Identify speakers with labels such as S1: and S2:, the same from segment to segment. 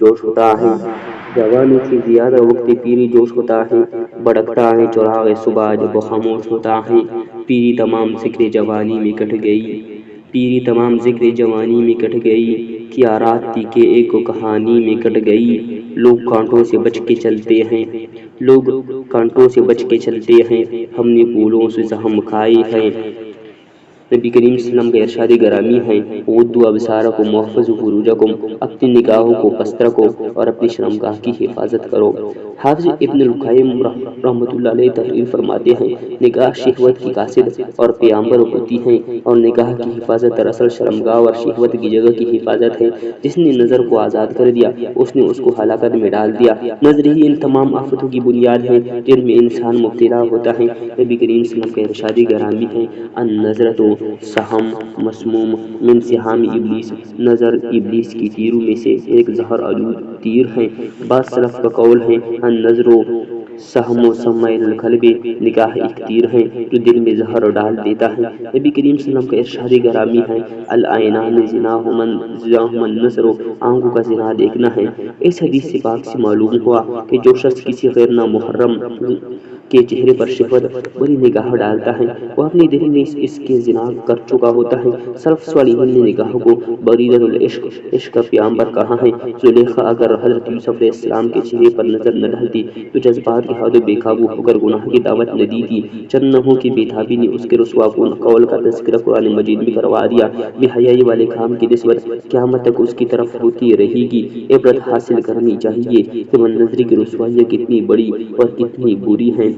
S1: जोश होता है। जवानी से ज्यादा वक्त पीरी जोश होता है। भड़कता है चौराहे सुबह जब वो खामोश होता है। पीरी तमाम जिक्र जवानी में कट गई, पीरी तमाम जिक्र जवानी में कट गई। क्या रात थी कि एक कहानी में कट गई। लोग कांटों से बच के चलते हैं, लोग कांटों से बच के चलते हैं। हमने फूलों से जख्म खाए हैं। नबी करीम सल्लल्लाहु अलैहि वसल्लम का इरशाद गरामी है, उद्दू अबसारकुम वहफ़ज़ू फुरूजकुम, अपनी निगाहों को पस्त रखो और अपनी शर्मगाह की हिफाजत करो। हाफ़िज़ इब्न अल-क़य्यिम रहमतुल्लाह अलैह तहरीर फरमाते हैं, निगाह शहवत की कासिद और पियांबर होती है, और निगाह की हिफाजत दरअसल शर्मगाह और शहवत की जगह की हिफाजत है। जिसने नज़र को आज़ाद कर दिया उसने उसको हलाकत में डाल दिया। नज़र ही इन तमाम आफतों की बुनियाद है जिनमें इंसान मुब्तला होता है। नबी करीम सल्लल्लाहु अलैहि वसल्लम का इरशाद गरामी है, अन-नज़रतु सहम मस्मूम मिन सिहाम इब्लीस, नज़र इब्लीस की तीरों में से एक जहर आलूद तीर है। बाद सलफ का कौल है, अन-नज़रु सहम समैल क़ल्बि, निगाह एक तीर है जो दिल में जहर डाल देता है। नबी करीम सल्लल्लाहु अलैहि वसल्लम का इरशाद गरामी है, अल-आइनान ज़िनाहुमन नज़रु, आंखों का ज़िना देखना है। इस हदीस से पाक से मालूम हुआ कि जो शख्स किसी गैर नामुहर्रम के चेहरे पर शहवत बुरी निगाह डालता है वो अपने दिल में इसके जिना कर चुका होता है। सलफ़ सालिहीन ने निगाह को बरीदतुल इश्क, इश्क का प्याम्बर कहा है। ज़ुलेखा अगर हज़रत यूसुफ़ अलैहिस्सलाम के चेहरे पर नजर न डालती तो जज्बात के हाथों बेकाबू होकर गुनाह की दावत न दी थी। चंद लम्हों की बेताबी ने उसके रुसवाकुन कौल का तज़किरा कुरान मजीद में करवा दिया। बेहयाई वाले काम की निस्बत क़यामत तक उसकी तरफ होती रहेगी। इबरत हासिल करनी चाहिए कि मनज़री की रुसवाइयाँ कितनी बड़ी और कितनी बुरी हैं।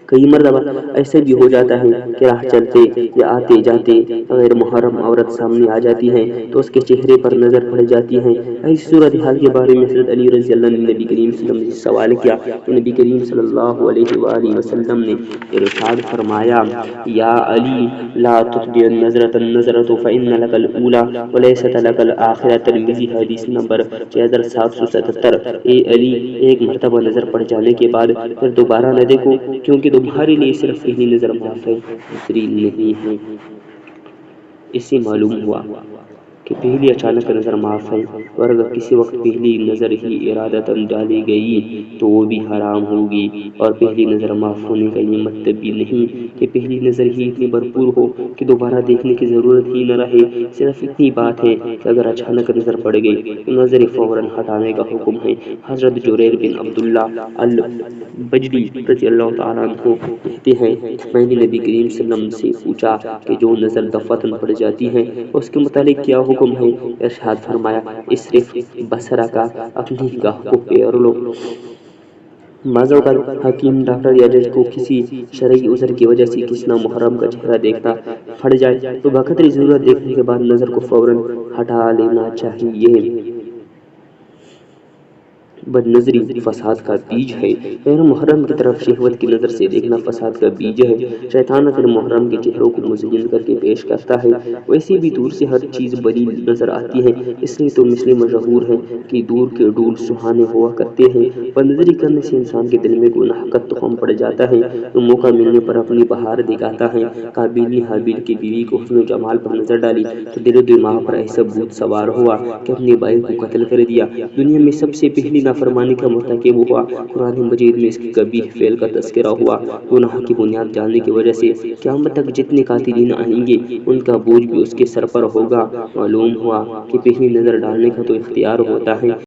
S1: कई मरतबा ऐसे भी हो जाता है कि राह चलते या आते जाते गैर मुहर्रम औरत सामने आ जाती है तो उसके चेहरे पर नजर पड़ जाती है। ऐसी सूरत हाल के बारे में हज़रत अली रज़ी अल्लाह अन्हु ने नबी करीम सल्लल्लाहु अलैहि वसल्लम से सवाल किया तो नबी करीम सल्लल्लाहु अलैहि वसल्लम ने इरशाद फरमाया, या अली ला तुत्बिअन नज़रतन नज़रतु फ़इन्न लकल ऊला व लैसत लकल आखिरह। तिर्मिज़ी हदीस नंबर 6777। ए अली, एक मरतबा नजर पड़ जाने के बाद फिर दोबारा न देखो, क्योंकि तुम्हारे लिए सिर्फ पहली नजर माफ है, दूसरी नहीं है। इससे मालूम हुआ कि पहली अचानक नज़र माफ़ है, और अगर किसी वक्त पहली नज़र ही इरादतन डाली गई तो वो भी हराम होगी। और पहली नज़र माफ़ होने का ये मतलब भी नहीं कि पहली नज़र ही इतनी भरपूर हो कि दोबारा देखने की ज़रूरत ही न रहे। सिर्फ इतनी बात है कि अगर अचानक नज़र पड़ गई तो नज़र फ़ौरन हटाने का हुक्म है। हज़रत जुरैर बिन अब्दुल्ला अल बजली रज़ी अल्लाह तआला अन्हु कहते हैं, मैंने नबी करीम सल्लल्लाहु अलैहि वसल्लम से पूछा कि जो नज़र दफ़तन पड़ जाती है उसके मुतालिक क्या हुक्म है। इरशाद फरमाया, इसरिफ बसरा का, अपनी निगाह को फेर लो। बाज़ हकीम डॉक्टर या जज को किसी शरई उज़र की वजह से किसी नामुहर्रम का चेहरा देखना पड़ जाए तो बक़द्र ज़रूरत देखने के बाद नज़र को फौरन हटा लेना चाहिए। बदनज़री फसाद का बीज है। गैर मुहर्रम की तरफ शहवत की नज़र से देखना फसाद का बीज है। शैतान गैर मुहर्रम के चेहरों को मुज़य्यन करके पेश करता है। वैसे भी दूर से हर चीज़ बड़ी नज़र आती है, इसलिए तो मिसले मशहूर है कि दूर के डूल सुहाने हुआ करते हैं। बदनज़री करने से इंसान के दिल में गुनाह का तुख़म पड़ जाता है तो मौका मिलने पर अपनी बहार दिखाता है। काबिल ने हाबिल की बीवी को हुस्न जमाल पर नज़र डाली तो दिल दिमाग पर ऐसा भूत सवार हुआ कि अपने भाई को कत्ल कर दिया। दुनिया में सबसे पहली नाफरमानी का मुर्तकिब हुआ। कुरान मजीद में इसके कबीह फेल का तज़किरा हुआ। गुनाह की बुनियाद जानने की वजह से क़यामत तक जितने कातिलीन आएंगे उनका बोझ भी उसके सर पर होगा। मालूम हुआ कि पहली नज़र डालने का तो इख्तियार होता है